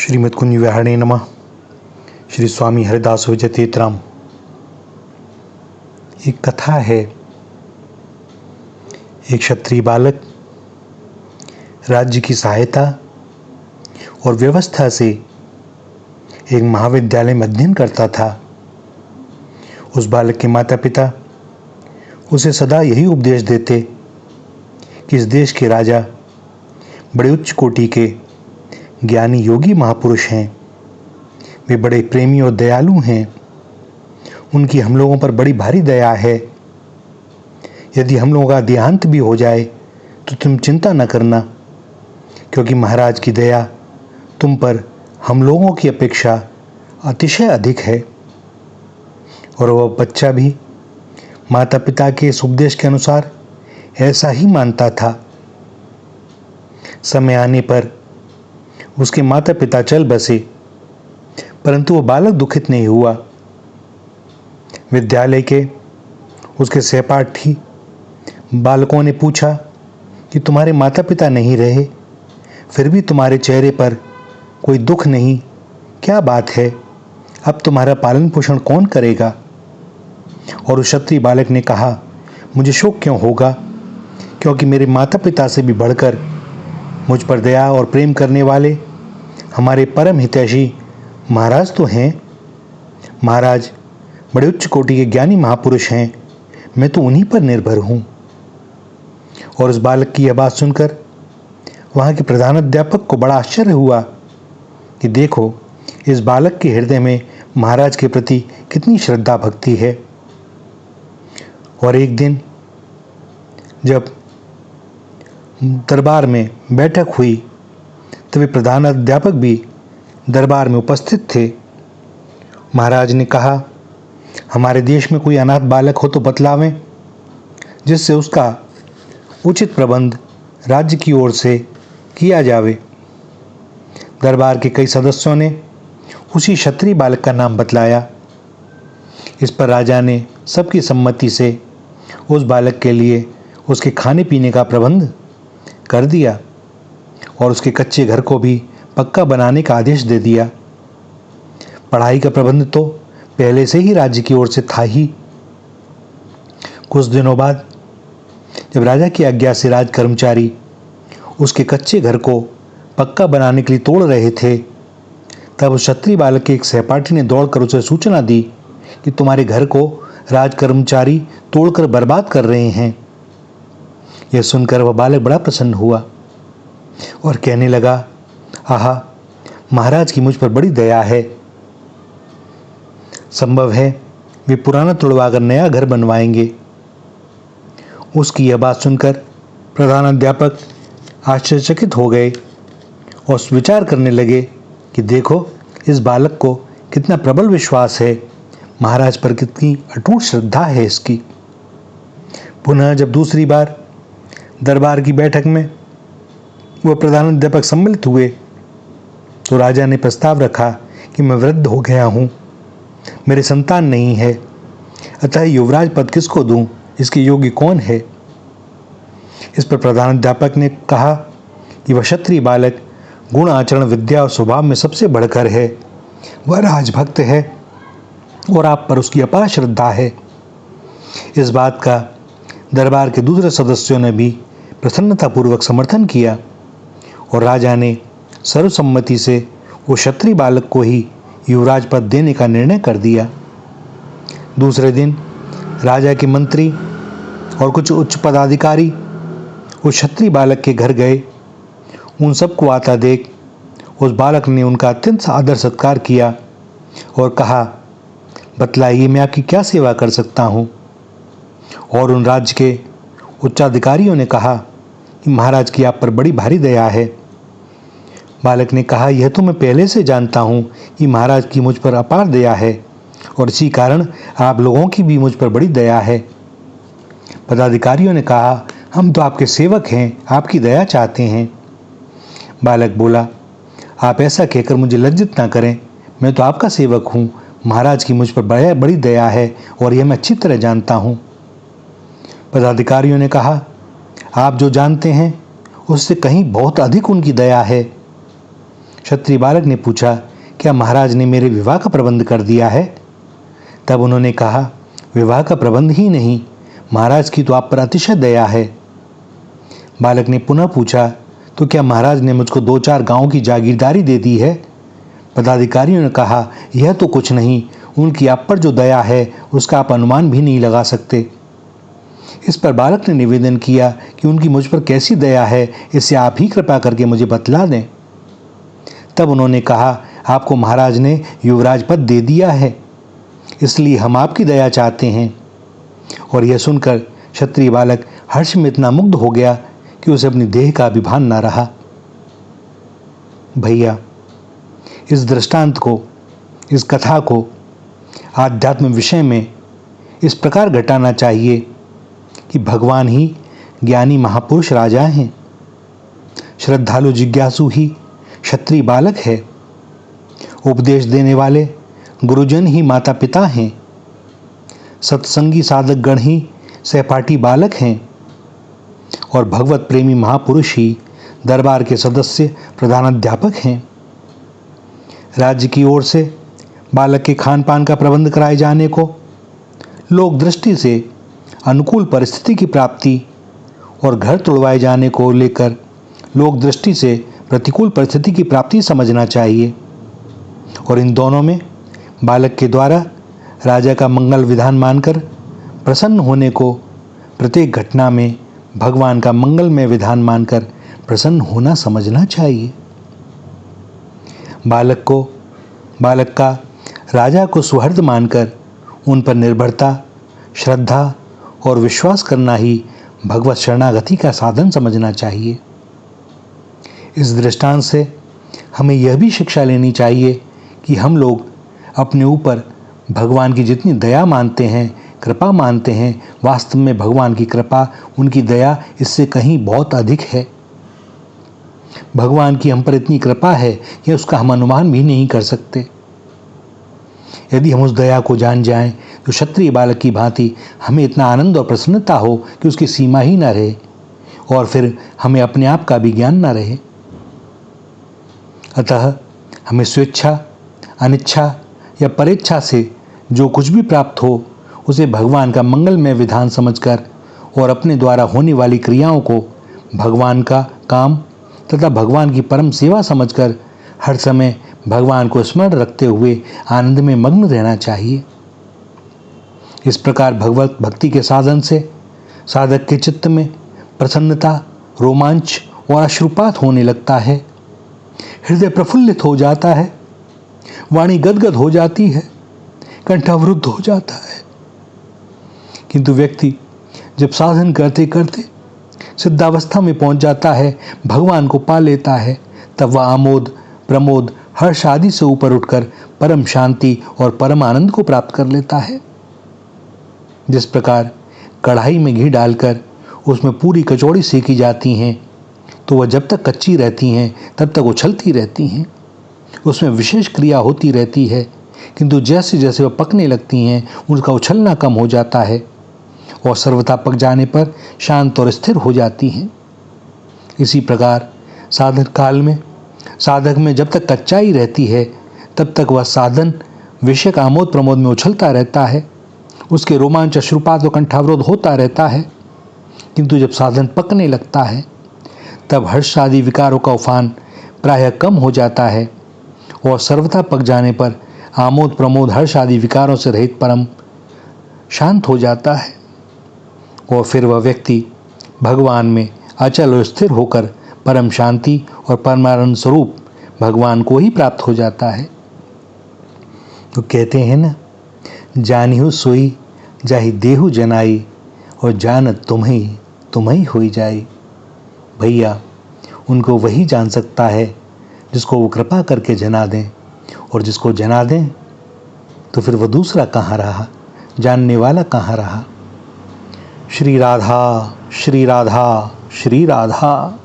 श्रीमद् कुंज विहारिणे नमः। श्री स्वामी हरिदास विजयतीर्थराम। एक कथा है। एक क्षत्रिय बालक राज्य की सहायता और व्यवस्था से एक महाविद्यालय में अध्ययन करता था। उस बालक के माता पिता उसे सदा यही उपदेश देते कि इस देश के राजा बड़े उच्च कोटि के ज्ञानी योगी महापुरुष हैं। वे बड़े प्रेमी और दयालु हैं। उनकी हम लोगों पर बड़ी भारी दया है। यदि हम लोगों का देहांत भी हो जाए तो तुम चिंता न करना, क्योंकि महाराज की दया तुम पर हम लोगों की अपेक्षा अतिशय अधिक है। और वह बच्चा भी माता पिता के इस उपदेश के अनुसार ऐसा ही मानता था। समय आने पर उसके माता पिता चल बसे, परंतु वह बालक दुखित नहीं हुआ। विद्यालय के उसके सहपाठी बालकों ने पूछा कि तुम्हारे माता पिता नहीं रहे, फिर भी तुम्हारे चेहरे पर कोई दुख नहीं, क्या बात है? अब तुम्हारा पालन पोषण कौन करेगा? और उस क्षत्रिय बालक ने कहा, मुझे शोक क्यों होगा, क्योंकि मेरे माता पिता से भी बढ़कर मुझ पर दया और प्रेम करने वाले हमारे परम हितैषी महाराज तो हैं। महाराज बड़े उच्च कोटि के ज्ञानी महापुरुष हैं। मैं तो उन्हीं पर निर्भर हूँ। और उस बालक की यह बात सुनकर वहाँ के प्रधानाध्यापक को बड़ा आश्चर्य हुआ कि देखो, इस बालक के हृदय में महाराज के प्रति कितनी श्रद्धा भक्ति है। और एक दिन जब दरबार में बैठक हुई तभी प्रधान अध्यापक भी दरबार में उपस्थित थे। महाराज ने कहा, हमारे देश में कोई अनाथ बालक हो तो बतलावें, जिससे उसका उचित प्रबंध राज्य की ओर से किया जावे। दरबार के कई सदस्यों ने उसी क्षत्रिय बालक का नाम बतलाया। इस पर राजा ने सबकी सम्मति से उस बालक के लिए उसके खाने पीने का प्रबंध कर दिया और उसके कच्चे घर को भी पक्का बनाने का आदेश दे दिया। पढ़ाई का प्रबंध तो पहले से ही राज्य की ओर से था ही। कुछ दिनों बाद जब राजा की आज्ञा से राज कर्मचारी उसके कच्चे घर को पक्का बनाने के लिए तोड़ रहे थे, तब उस क्षत्रिय बालक के एक सहपाठी ने दौड़कर उसे सूचना दी कि तुम्हारे घर को राज कर्मचारी तोड़कर बर्बाद कर रहे हैं। यह सुनकर वह बालक बड़ा प्रसन्न हुआ और कहने लगा, आहा, महाराज की मुझ पर बड़ी दया है। संभव है वे पुराना तुड़वाकर नया घर बनवाएंगे। उसकी यह बात सुनकर प्रधानाध्यापक आश्चर्यचकित हो गए और विचार करने लगे कि देखो, इस बालक को कितना प्रबल विश्वास है, महाराज पर कितनी अटूट श्रद्धा है इसकी। पुनः जब दूसरी बार दरबार की बैठक में वह प्रधानाध्यापक सम्मिलित हुए तो राजा ने प्रस्ताव रखा कि मैं वृद्ध हो गया हूँ, मेरे संतान नहीं है, अतः युवराज पद किसको दूं, इसके योग्य कौन है? इस पर प्रधानाध्यापक ने कहा कि वह क्षत्रिय बालक गुण, आचरण, विद्या और स्वभाव में सबसे बढ़कर है। वह राजभक्त है और आप पर उसकी अपार श्रद्धा है। इस बात का दरबार के दूसरे सदस्यों ने भी प्रसन्नतापूर्वक समर्थन किया और राजा ने सर्वसम्मति से वो क्षत्रिय बालक को ही युवराज पद देने का निर्णय कर दिया। दूसरे दिन राजा के मंत्री और कुछ उच्च पदाधिकारी उस क्षत्रिय बालक के घर गए। उन सबको आता देख उस बालक ने उनका अत्यंत आदर सत्कार किया और कहा, बतलाइए मैं आपकी क्या सेवा कर सकता हूँ? और उन राज्य के उच्चाधिकारियों ने कहा कि महाराज की आप पर बड़ी भारी दया है। बालक ने कहा, यह तो मैं पहले से जानता हूँ कि महाराज की मुझ पर अपार दया है और इसी कारण आप लोगों की भी मुझ पर बड़ी दया है। पदाधिकारियों ने कहा, हम तो आपके सेवक हैं, आपकी दया चाहते हैं। बालक बोला, आप ऐसा कहकर मुझे लज्जित ना करें, मैं तो आपका सेवक हूँ। महाराज की मुझ पर बड़ी दया है और यह मैं अच्छी तरह जानता हूँ। पदाधिकारियों ने कहा, आप जो जानते हैं उससे कहीं बहुत अधिक उनकी दया है। क्षत्रिय बालक ने पूछा, क्या महाराज ने मेरे विवाह का प्रबंध कर दिया है? तब उन्होंने कहा, विवाह का प्रबंध ही नहीं, महाराज की तो आप पर अतिशय दया है। बालक ने पुनः पूछा, तो क्या महाराज ने मुझको 2-4 गांवों की जागीरदारी दे दी है? पदाधिकारियों ने कहा, यह तो कुछ नहीं, उनकी आप पर जो दया है उसका आप अनुमान भी नहीं लगा सकते। इस पर बालक ने निवेदन किया कि उनकी मुझ पर कैसी दया है, इसे आप ही कृपा करके मुझे बतला दें। तब उन्होंने कहा, आपको महाराज ने युवराज पद दे दिया है, इसलिए हम आपकी दया चाहते हैं। और यह सुनकर क्षत्रिय बालक हर्ष में इतना मुग्ध हो गया कि उसे अपनी देह का अभिमान न रहा। भैया, इस दृष्टांत को, इस कथा को आध्यात्म विषय में इस प्रकार घटाना चाहिए कि भगवान ही ज्ञानी महापुरुष राजा हैं, श्रद्धालु जिज्ञासु ही क्षत्रिय बालक है, उपदेश देने वाले गुरुजन ही माता पिता हैं, सत्संगी साधक गण ही सहपाठी बालक हैं और भगवत प्रेमी महापुरुष ही दरबार के सदस्य प्रधानाध्यापक हैं। राज्य की ओर से बालक के खान पान का प्रबंध कराए जाने को लोक दृष्टि से अनुकूल परिस्थिति की प्राप्ति और घर तुड़वाए जाने को लेकर लोक दृष्टि से प्रतिकूल परिस्थिति की प्राप्ति समझना चाहिए। और इन दोनों में बालक के द्वारा राजा का मंगल विधान मानकर प्रसन्न होने को प्रत्येक घटना में भगवान का मंगलमय विधान मानकर प्रसन्न होना समझना चाहिए। बालक का राजा को सुहृद मानकर उन पर निर्भरता, श्रद्धा और विश्वास करना ही भगवत शरणागति का साधन समझना चाहिए। इस दृष्टांत से हमें यह भी शिक्षा लेनी चाहिए कि हम लोग अपने ऊपर भगवान की जितनी दया मानते हैं, कृपा मानते हैं, वास्तव में भगवान की कृपा, उनकी दया इससे कहीं बहुत अधिक है। भगवान की हम पर इतनी कृपा है कि उसका हम अनुमान भी नहीं कर सकते। यदि हम उस दया को जान जाएं तो क्षत्रिय बालक की भांति हमें इतना आनंद और प्रसन्नता हो कि उसकी सीमा ही न रहे और फिर हमें अपने आप का भी ज्ञान न रहे। अतः हमें स्वेच्छा, अनिच्छा या परेच्छा से जो कुछ भी प्राप्त हो उसे भगवान का मंगलमय विधान समझकर और अपने द्वारा होने वाली क्रियाओं को भगवान का काम तथा भगवान की परम सेवा समझकर हर समय भगवान को स्मरण रखते हुए आनंद में मग्न रहना चाहिए। इस प्रकार भगवत भक्ति के साधन से साधक के चित्त में प्रसन्नता, रोमांच और अश्रुपात होने लगता है। हृदय प्रफुल्लित हो जाता है, वाणी गदगद हो जाती है, कंठ अवरुद्ध हो जाता है। किंतु व्यक्ति जब साधन करते करते सिद्धावस्था में पहुंच जाता है, भगवान को पा लेता है, तब वह आमोद, प्रमोद, हर्ष आदि से ऊपर उठकर परम शांति और परम आनंद को प्राप्त कर लेता है। जिस प्रकार कढ़ाई में घी डालकर उसमें पूरी कचौड़ी सेकी जाती हैं तो वह जब तक कच्ची रहती हैं तब तक उछलती रहती हैं, उसमें विशेष क्रिया होती रहती है, किंतु जैसे जैसे वह पकने लगती हैं उनका उछलना कम हो जाता है और सर्वथा पक जाने पर शांत और स्थिर हो जाती हैं। इसी प्रकार साधन काल में साधक में जब तक कच्चाई रहती है तब तक वह साधन विषय का आमोद प्रमोद में उछलता रहता है, उसके रोमांच, अश्रुपात और कंठावरोध होता रहता है। किंतु जब साधन पकने लगता है तब हर्ष आदि विकारों का उफान प्रायः कम हो जाता है और सर्वथा पक जाने पर आमोद, प्रमोद, हर्ष आदि विकारों से रहित परम शांत हो जाता है और फिर वह व्यक्ति भगवान में अचल और स्थिर होकर परम शांति और परमानंद स्वरूप भगवान को ही प्राप्त हो जाता है। तो कहते हैं ना, जानिहु सोई जाहि देहु जनाई और जानत तुम्हें होई जाई। भैया, उनको वही जान सकता है जिसको वो कृपा करके जना दें, और जिसको जना दें तो फिर वह दूसरा कहाँ रहा, जानने वाला कहाँ रहा। श्री राधा श्री राधा श्री राधा।